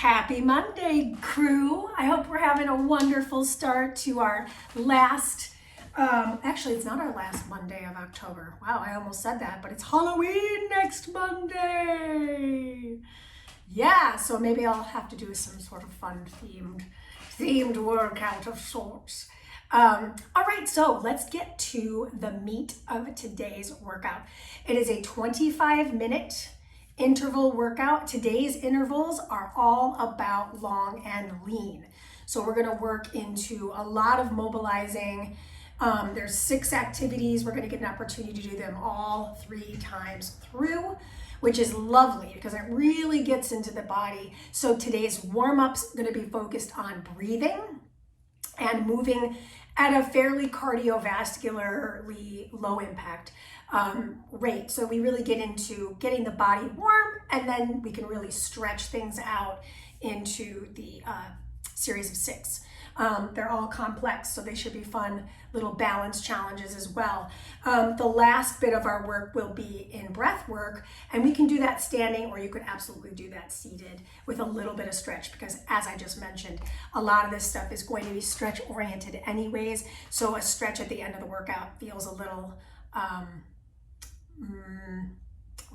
Happy Monday, crew. I hope we're having a wonderful start to our last, actually it's not our last Monday of October. Wow, I almost said that, but it's Halloween next Monday. Yeah, so maybe I'll have to do some sort of fun themed workout of sorts. All right, so let's get to the meat of today's workout. It is a 25-minute interval workout. Today's intervals are all about long and lean. So we're going to work into a lot of mobilizing. There's 6 activities. We're going to get an opportunity to do them all 3 times through, which is lovely because it really gets into the body. So today's warm-up's going to be focused on breathing and moving at a fairly cardiovascularly low impact rate. So we really get into getting the body warm, and then we can really stretch things out into the series of 6. They're all complex, so they should be fun little balance challenges as well. The last bit of our work will be in breath work, and we can do that standing, or you could absolutely do that seated with a little bit of stretch, because as I just mentioned, a lot of this stuff is going to be stretch oriented anyways. So a stretch at the end of the workout feels a little,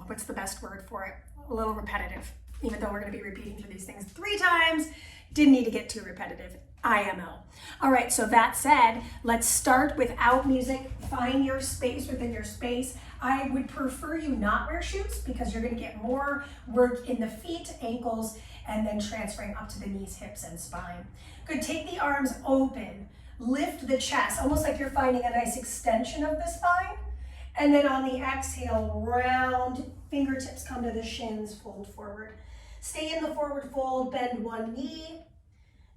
what's the best word for it? A little repetitive, even though we're going to be repeating through these things 3 times. Didn't need to get too repetitive. IMO. All right, so that said, let's start without music. Find your space within your space. I would prefer you not wear shoes because you're going to get more work in the feet, ankles, and then transferring up to the knees, hips, and spine. Good. Take the arms open. Lift the chest, almost like you're finding a nice extension of the spine. And then on the exhale, round, fingertips come to the shins, fold forward. Stay in the forward fold, bend one knee,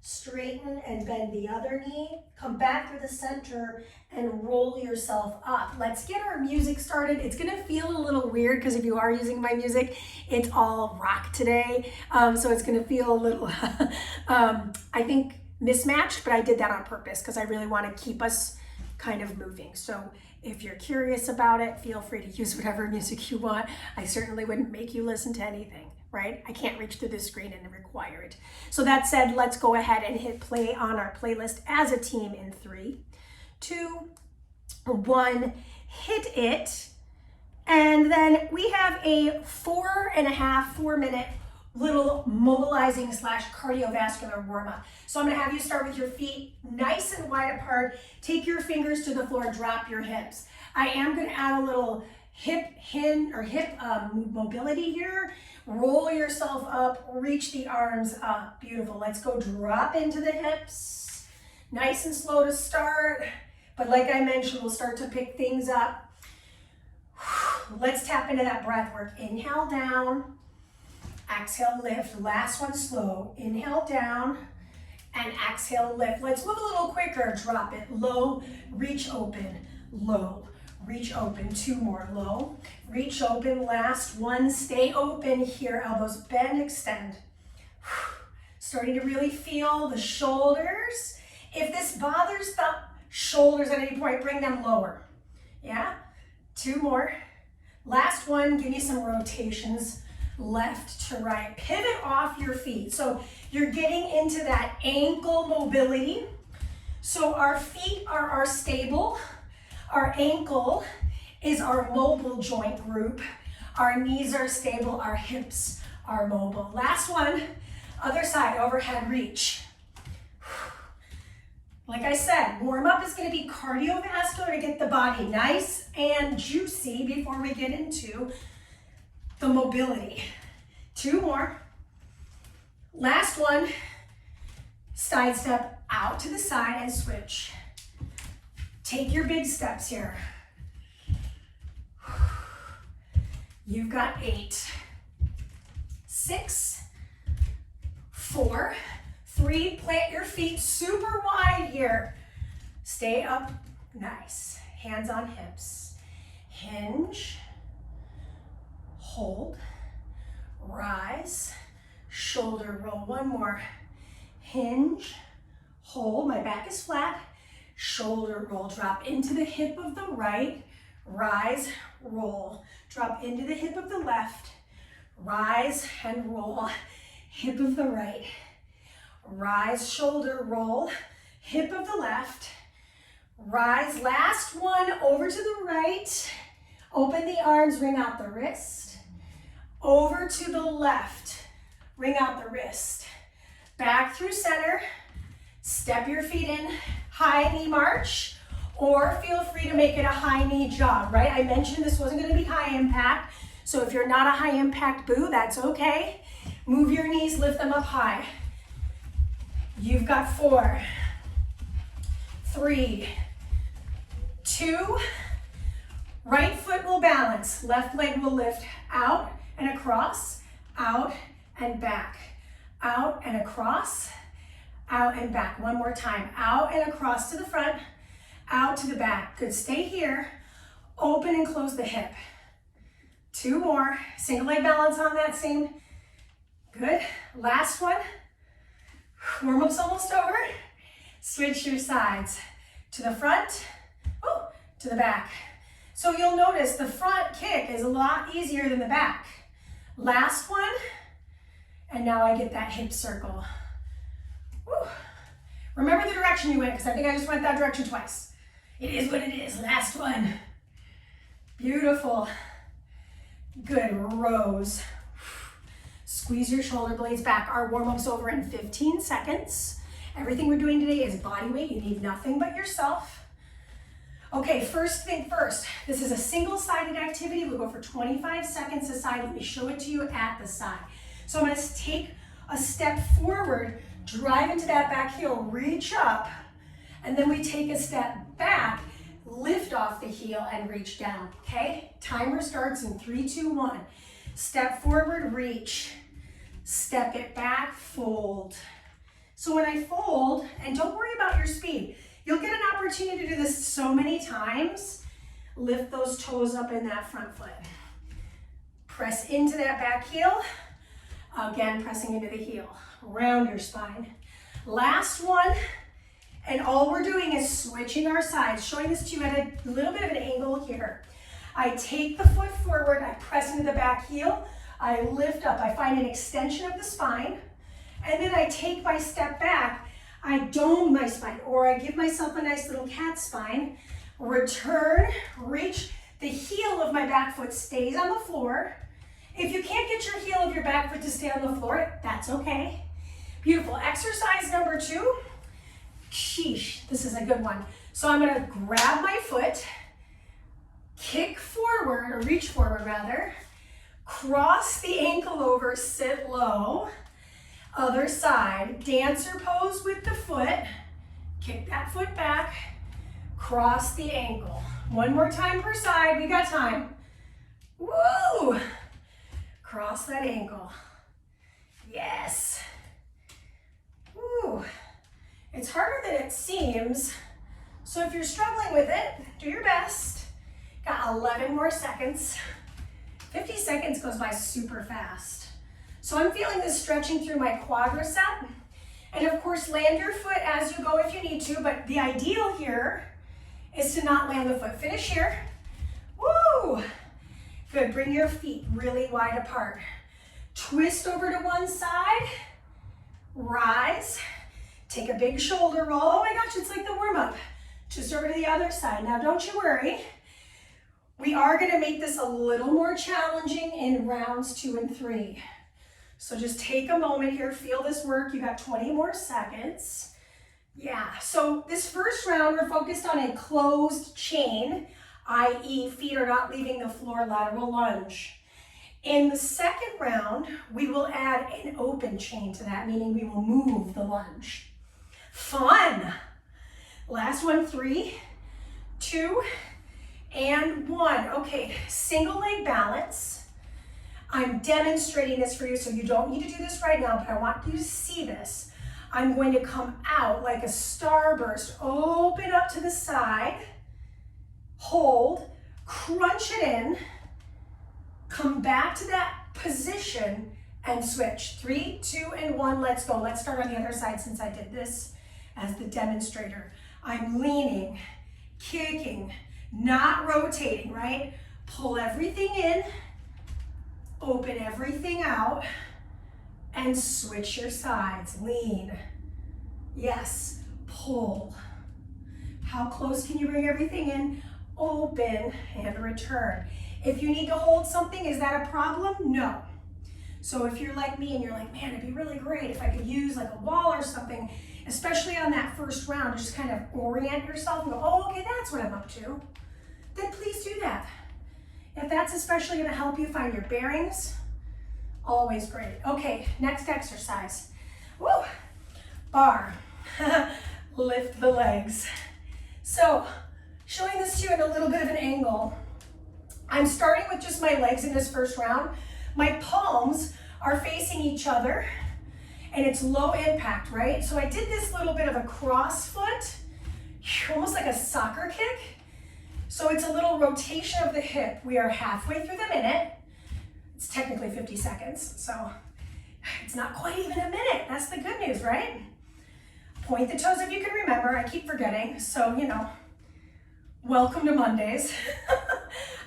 straighten and bend the other knee. Come back through the center and roll yourself up. Let's get our music started. It's gonna feel a little weird because if you are using my music, it's all rock today. So it's gonna feel a little, I think, mismatched, but I did that on purpose because I really wanna keep us kind of moving. So if you're curious about it, feel free to use whatever music you want. I certainly wouldn't make you listen to anything, right? I can't reach through the screen and require it. So that said, let's go ahead and hit play on our playlist as a team in 3, 2, 1, hit it. And then we have a 4.5-4-minute little mobilizing / cardiovascular warm-up. So I'm gonna have you start with your feet nice and wide apart. Take your fingers to the floor, drop your hips. I am gonna add a little hip mobility here. Roll yourself up, reach the arms up. Beautiful. Let's go drop into the hips. Nice and slow to start, but like I mentioned, we'll start to pick things up. Let's tap into that breath work. Inhale down, exhale lift. Last one slow. Inhale down and exhale lift. Let's move a little quicker. Drop it low, reach open, low. Reach open, 2 more, low, reach open, last one, stay open here, elbows bend, extend. Starting to really feel the shoulders. If this bothers the shoulders at any point, bring them lower. Yeah, 2 more. Last one, give me some rotations, left to right. Pivot off your feet. So you're getting into that ankle mobility. So our feet are our stable. Our ankle is our mobile joint group. Our knees are stable, our hips are mobile. Last one, other side, overhead reach. Like I said, warm up is gonna be cardiovascular to get the body nice and juicy before we get into the mobility. 2 more. Last one, side step out to the side and switch. Take your big steps here. You've got 8, 6, 4, 3. Plant your feet super wide here. Stay up, nice. Hands on hips. Hinge, hold, rise, shoulder roll. 1 more. Hinge, hold, my back is flat. Shoulder roll, drop into the hip of the right, rise, roll. Drop into the hip of the left, rise and roll. hip of the right. Rise, shoulder roll, hip of the left. Rise, last one, over to the right. Open the arms, ring out the wrist. Over to the left, ring out the wrist. Back through center, step your feet in, high knee march, or feel free to make it a high knee jog, right? I mentioned this wasn't gonna be high impact, so if you're not a high impact boo, that's okay. Move your knees, lift them up high. You've got 4, 3, 2, right foot will balance, left leg will lift out and across, out and back, out and across, out and back. One more time, out and across to the front, out to the back. Good, stay here, open and close the hip. 2 more, single leg balance on that same. Good, last one. Warm-up's almost over. Switch your sides to the front, to the back. So you'll notice the front kick is a lot easier than the back. Last one, and now I get that hip circle. Woo. Remember the direction you went, because I think I just went that direction twice. It is what it is. Last one. Beautiful. Good, rows. Squeeze your shoulder blades back. Our warm-up's over in 15 seconds. Everything we're doing today is body weight. You need nothing but yourself. Okay, first thing first. This is a single-sided activity. We'll go for 25 seconds a side. Let me show it to you at the side. So I'm going to take a step forward, drive into that back heel, reach up, and then we take a step back, lift off the heel, and reach down, okay? Timer starts in 3, 2, 1. Step forward, reach. Step it back, fold. So when I fold, and don't worry about your speed, you'll get an opportunity to do this so many times. Lift those toes up in that front foot. Press into that back heel. Again, pressing into the heel. Round your spine. Last one, and all we're doing is switching our sides, showing this to you at a little bit of an angle here. I take the foot forward, I press into the back heel, I lift up, I find an extension of the spine, and then I take my step back, I dome my spine, or I give myself a nice little cat spine, return, reach, the heel of my back foot stays on the floor. If you can't get your heel of your back foot to stay on the floor, that's okay. Beautiful. Exercise number 2. Sheesh, this is a good one. So I'm gonna grab my foot, kick forward, or reach forward rather, cross the ankle over, sit low, other side, dancer pose with the foot, kick that foot back, cross the ankle. One more time per side, we got time. Woo! Cross that ankle. Yes. Woo. It's harder than it seems, so if you're struggling with it, do your best. Got 11 more seconds. 50 seconds goes by super fast. So I'm feeling this stretching through my quadricep. And of course, land your foot as you go if you need to, but the ideal here is to not land the foot. Finish here. Woo! Good, bring your feet really wide apart. Twist over to one side, rise, take a big shoulder roll. Oh my gosh, it's like the warm-up. Twist over to the other side. Now don't you worry. We are gonna make this a little more challenging in rounds 2 and 3. So just take a moment here, feel this work. You got 20 more seconds. Yeah, so this first round, we're focused on a closed chain, i.e. feet are not leaving the floor, lateral lunge. In the second round, we will add an open chain to that, meaning we will move the lunge. Fun. Last one, 3, 2, and 1. Okay, single leg balance. I'm demonstrating this for you, so you don't need to do this right now, but I want you to see this. I'm going to come out like a starburst, open up to the side, hold, crunch it in, come back to that position and switch. 3, 2, and 1, let's go. Let's start on the other side since I did this as the demonstrator. I'm leaning, kicking, not rotating, right? Pull everything in, open everything out, and switch your sides. Lean. Yes, pull. How close can you bring everything in? Open and return. If you need to hold something, is that a problem? No. So if you're like me and you're like, man, it'd be really great if I could use like a wall or something, especially on that first round, just kind of orient yourself and go, oh, okay, that's what I'm up to. Then please do that. If that's especially gonna help you find your bearings, always great. Okay, next exercise. Woo! Bar. Lift the legs. So, showing this to you in a little bit of an angle. I'm starting with just my legs in this first round. My palms are facing each other and it's low impact, right? So I did this little bit of a cross foot, almost like a soccer kick. So it's a little rotation of the hip. We are halfway through the minute. It's technically 50 seconds, so it's not quite even a minute. That's the good news, right? Point the toes if you can remember. I keep forgetting, so you know, welcome to Mondays.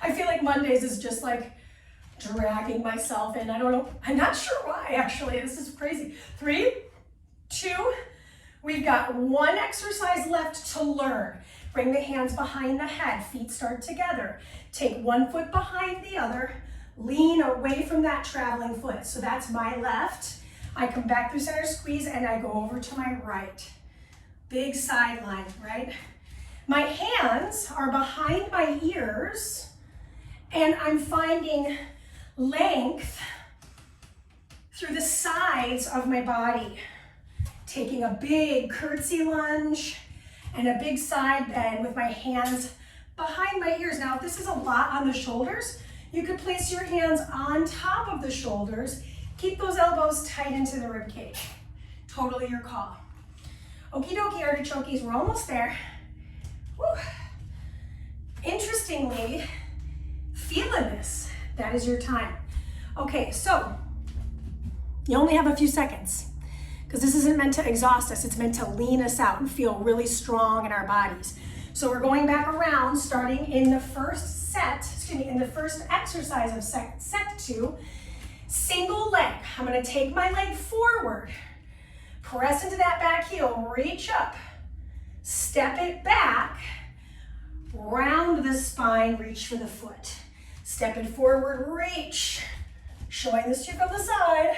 I feel like Mondays is just like dragging myself in. I don't know, I'm not sure why actually, this is crazy. 3, 2, we've got one exercise left to learn. Bring the hands behind the head, feet start together. Take one foot behind the other, lean away from that traveling foot. So that's my left. I come back through center squeeze and I go over to my right. Big side line, right? My hands are behind my ears and I'm finding length through the sides of my body. Taking a big curtsy lunge and a big side bend with my hands behind my ears. Now, if this is a lot on the shoulders, you could place your hands on top of the shoulders. Keep those elbows tight into the rib cage. Totally your call. Okie dokie, artichokes, we're almost there. Woo. Interestingly, feeling this, that is your time. Okay, so you only have a few seconds because this isn't meant to exhaust us. It's meant to lean us out and feel really strong in our bodies. So we're going back around, starting in the first in the first exercise of set 2, single leg. I'm gonna take my leg forward, press into that back heel, reach up, step it back, round the spine, reach for the foot. Step it forward, reach. Showing this to you from the side.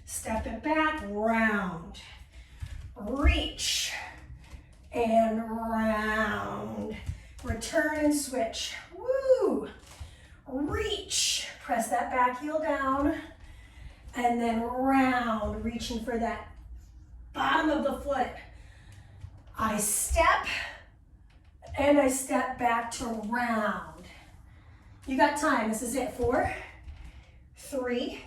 Step it back, round. Reach. And round. Return and switch. Woo! Reach. Press that back heel down. And then round, reaching for that bottom of the foot. I step, and I step back to round. You got time, this is it. 4, 3,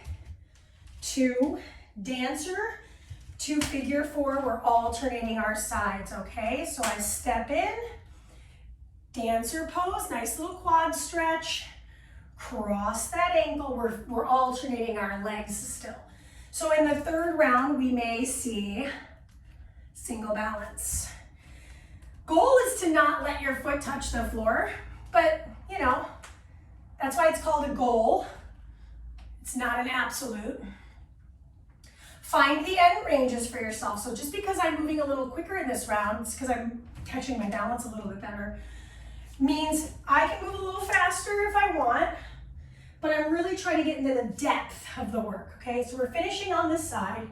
2, dancer, 2, figure 4, we're alternating our sides, okay? So I step in, dancer pose, nice little quad stretch, cross that ankle, we're alternating our legs still. So in the third round, we may see single balance. Goal is to not let your foot touch the floor, but you know, that's why it's called a goal. It's not an absolute. Find the end ranges for yourself. So just because I'm moving a little quicker in this round, it's because I'm catching my balance a little bit better, means I can move a little faster if I want, but I'm really trying to get into the depth of the work, okay? So we're finishing on this side,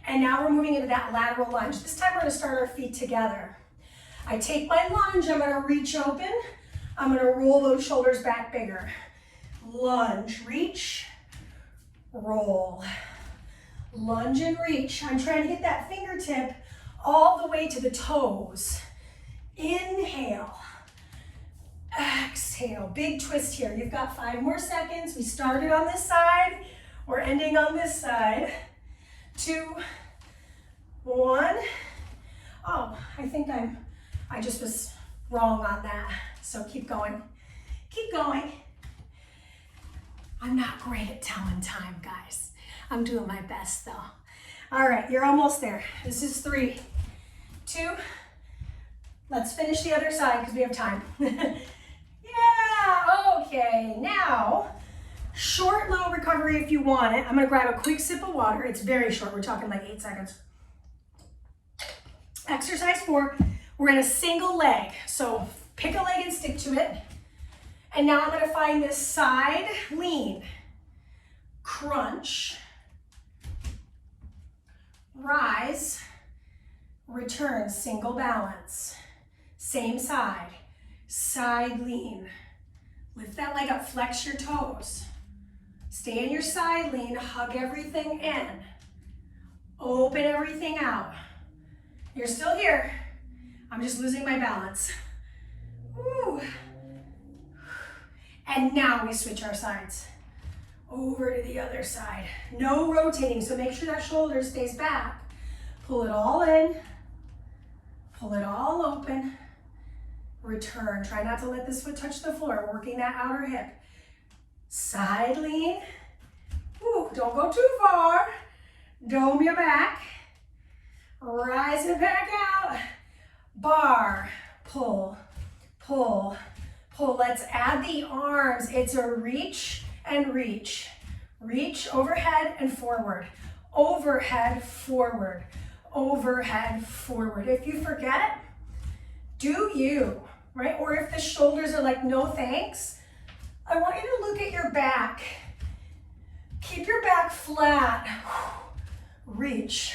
and now we're moving into that lateral lunge. This time we're gonna start our feet together. I take my lunge, I'm gonna reach open, I'm gonna roll those shoulders back bigger. Lunge, reach, roll. Lunge and reach. I'm trying to get that fingertip all the way to the toes. Inhale. Exhale. Big twist here. You've got 5 more seconds. We started on this side. We're ending on this side. 2, 1. Oh, I think I just was wrong on that. So keep going. Keep going. I'm not great at telling time, guys. I'm doing my best though. All right, you're almost there. This is 3, 2. Let's finish the other side because we have time. Yeah, okay. Now Short little recovery if you want it. I'm gonna grab a quick sip of water. It's very short, we're talking like 8 seconds. Exercise 4, we're in a single leg. So pick a leg and stick to it. And now I'm gonna find this side lean, crunch, rise, return, single balance. Same side, side lean. Lift that leg up, flex your toes. Stay in your side lean, hug everything in. Open everything out. You're still here. I'm just losing my balance. Woo. And now we switch our sides. Over to the other side. No rotating, so make sure that shoulder stays back. Pull it all in. Pull it all open. Return. Try not to let this foot touch the floor. Working that outer hip. Side lean. Ooh, don't go too far. Dome your back. Rise it back out. Bar. Pull. Pull. Pull. Let's add the arms. It's a reach and reach. Reach overhead and forward. Overhead, forward. Overhead, forward. If you forget, do you, right? Or if the shoulders are like, no thanks, I want you to look at your back. Keep your back flat. Reach.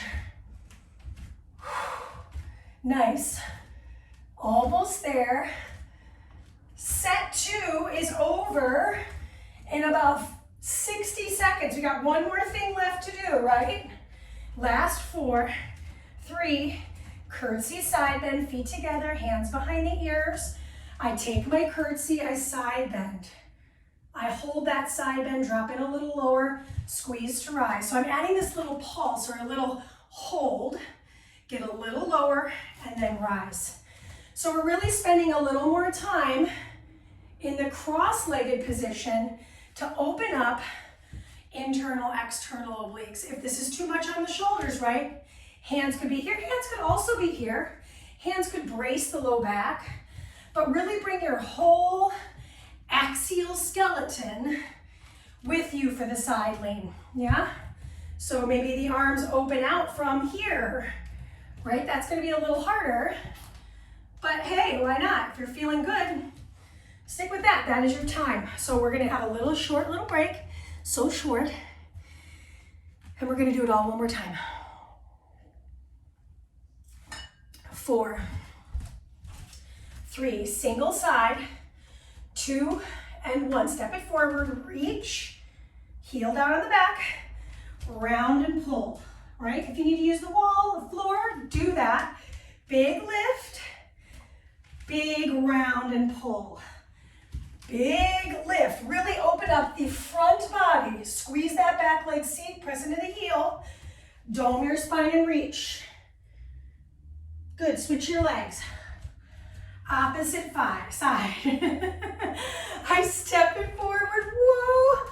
Nice. Almost there. Set 2 is over in about 60 seconds. We got one more thing left to do, right? Last 4, 3, curtsy, side bend, feet together, hands behind the ears. I take my curtsy, I side bend. I hold that side bend, drop in a little lower, squeeze to rise. So I'm adding this little pulse or a little hold, get a little lower, and then rise. So we're really spending a little more time in the cross-legged position to open up internal, external obliques. If this is too much on the shoulders, right? Hands could be here, hands could also be here. Hands could brace the low back, but really bring your whole axial skeleton with you for the side lean, yeah? So maybe the arms open out from here, right? That's gonna be a little harder, but hey, why not? If you're feeling good, stick with that. That is your time. So we're gonna have a little short little break, so short, and we're gonna do it all one more time. 4, 3, single side, 2 and 1. Step it forward, reach, heel down on the back, round and pull, right? If you need to use the wall, the floor, do that. Big lift, big round and pull. Big lift, really open up the front body. Squeeze that back leg seat, press into the heel. Dome your spine and reach. Good, switch your legs. Opposite side. I step it forward, whoa.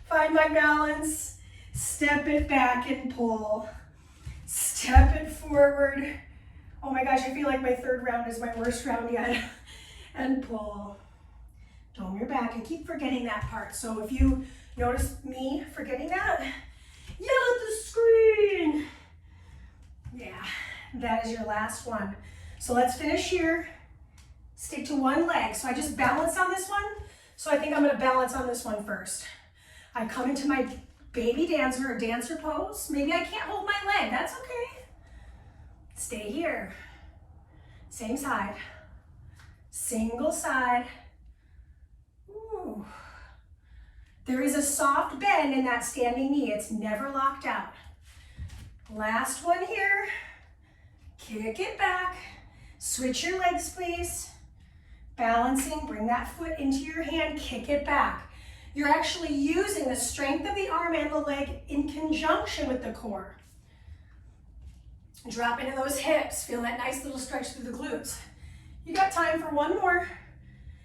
Find my balance. Step it back and pull. Step it forward. Oh my gosh, I feel like my third round is my worst round yet. And pull. Dome your back. I keep forgetting that part. So if you notice me forgetting that, yell at the screen. Yeah, that is your last one. So let's finish here. Stick to one leg. So I just balance on this one. So I think I'm gonna balance on this one first. I come into my baby dancer or dancer pose. Maybe I can't hold my leg, that's okay. Stay here. Same side. Single side. Ooh. There is a soft bend in that standing knee. It's never locked out. Last one here. Kick it back. Switch your legs, please. Balancing, bring that foot into your hand, kick it back. You're actually using the strength of the arm and the leg in conjunction with the core. Drop into those hips. Feel that nice little stretch through the glutes. You got time for one more.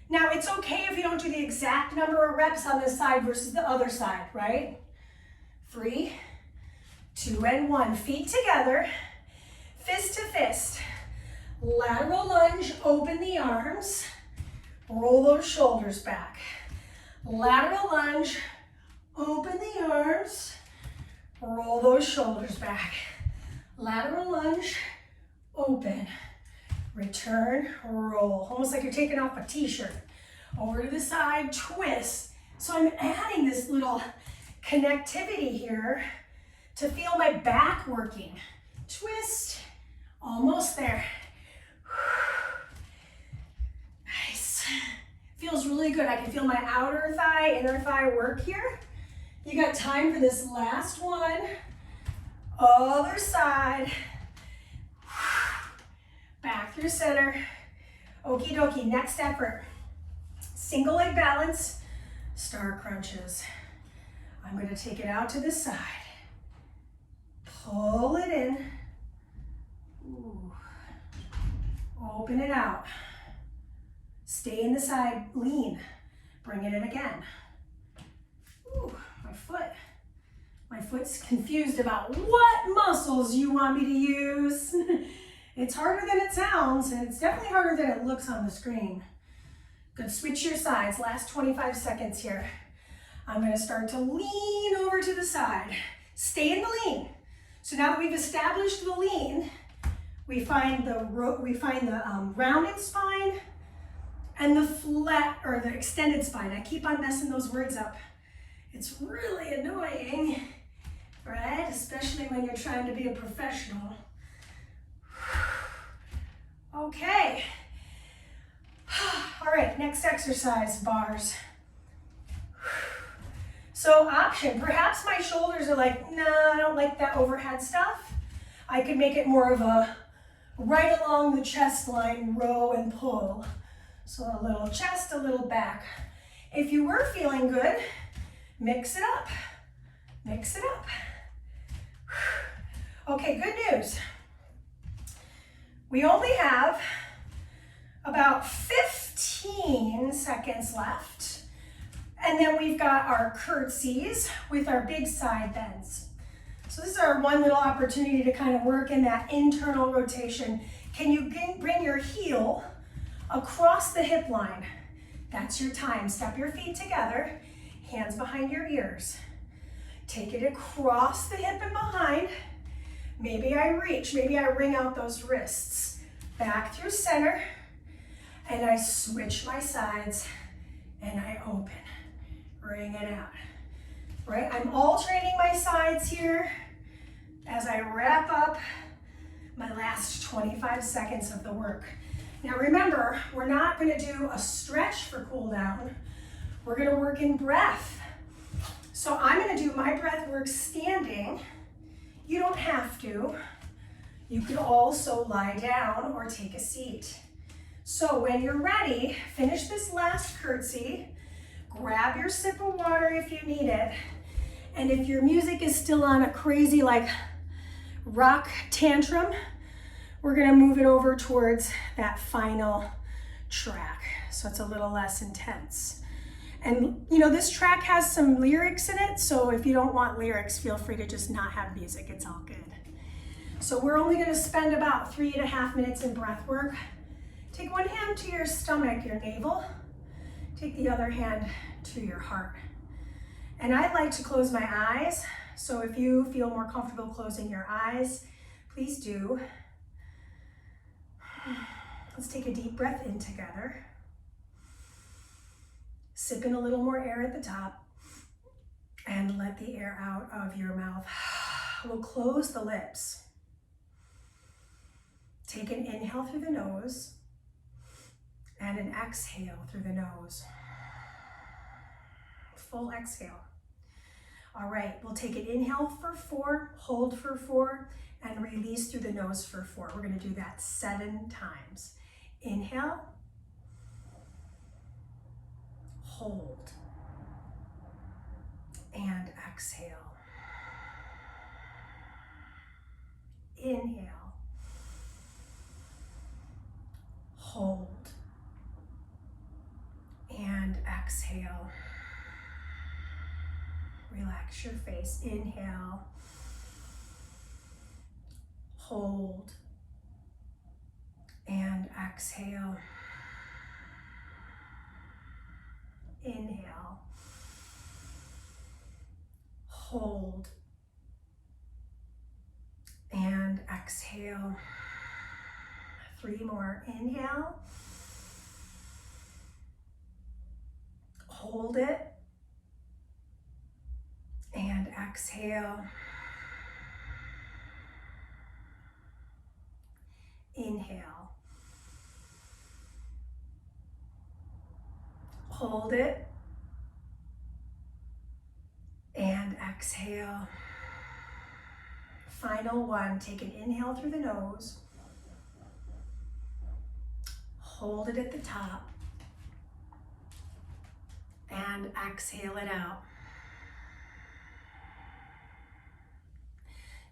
Now, it's okay if you don't do the exact number of reps on this side versus the other side, right? 3, 2, and 1. Feet together, fist to fist. Lateral lunge, open the arms. Roll those shoulders back. Lateral lunge, Open the arms, roll those shoulders back. Lateral lunge, open, return, roll. Almost like you're taking off a t-shirt. Over to the side, twist. So I'm adding this little connectivity here to feel my back working. Twist, almost there. Nice. Feels really good. I can feel my outer thigh, inner thigh work here. You got time for this last one. Other side. Back through center. Okie dokie, next effort. Single leg balance, star crunches. I'm gonna take it out to the side. Pull it in. Ooh. Open it out. Stay in the side, lean. Bring it in again. Ooh, my foot. My foot's confused about what muscles you want me to use. It's harder than it sounds, and it's definitely harder than it looks on the screen. Good, switch your sides, last 25 seconds here. I'm gonna start to lean over to the side. Stay in the lean. So now that we've established the lean, we find the rounded spine and the flat, or the extended spine. I keep on messing those words up. It's really annoying, right? Especially when you're trying to be a professional. Okay. All right, next exercise, bars. So option, perhaps my shoulders are like, nah, I don't like that overhead stuff. I could make it more of a right along the chest line, row and pull. So a little chest, a little back. If you were feeling good, mix it up. Mix it up. Okay, good news. We only have about 15 seconds left. And then we've got our curtsies with our big side bends. So this is our one little opportunity to kind of work in that internal rotation. Can you bring your heel across the hip line? That's your time. Step your feet together, hands behind your ears. Take it across the hip and behind. Maybe I reach, maybe I wring out those wrists. Back through center, and I switch my sides, and I open. Wring it out. Right, I'm alternating my sides here as I wrap up my last 25 seconds of the work. Now remember, we're not gonna do a stretch for cool down. We're gonna work in breath. So I'm gonna do my breath work standing. You don't have to. You could also lie down or take a seat. So when you're ready, finish this last curtsy. Grab your sip of water if you need it. And if your music is still on a crazy like rock tantrum, we're gonna move it over towards that final track. So it's a little less intense. And you know, this track has some lyrics in it, so if you don't want lyrics, feel free to just not have music, it's all good. So we're only gonna spend about 3.5 minutes in breath work. Take one hand to your stomach, your navel. Take the other hand to your heart. And I like to close my eyes, so if you feel more comfortable closing your eyes, please do. Let's take a deep breath in together. Sip in a little more air at the top and let the air out of your mouth. We'll close the lips. Take an inhale through the nose and an exhale through the nose. Full exhale. All right, we'll take an inhale for 4, hold for 4, and release through the nose for 4. We're gonna do that 7 times. Inhale, hold, and exhale. Inhale, hold, and exhale. Relax your face. Inhale, hold, and exhale. Inhale, hold, and exhale. 3 more. Inhale, hold it, and exhale. Inhale, hold it, and exhale. Final one, take an inhale through the nose, hold it at the top, and exhale it out.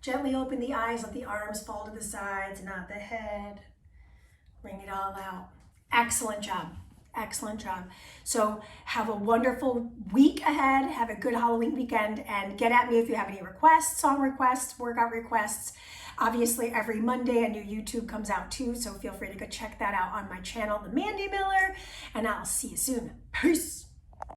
Gently open the eyes, let the arms fall to the sides, nod the head, bring it all out. Excellent job. Excellent job. So have a wonderful week ahead. Have a good Halloween weekend, and get at me if you have any requests, song requests, workout requests. Obviously, every Monday a new YouTube comes out too, so feel free to go check that out on my channel, The Mandy Miller, and I'll see you soon. Peace.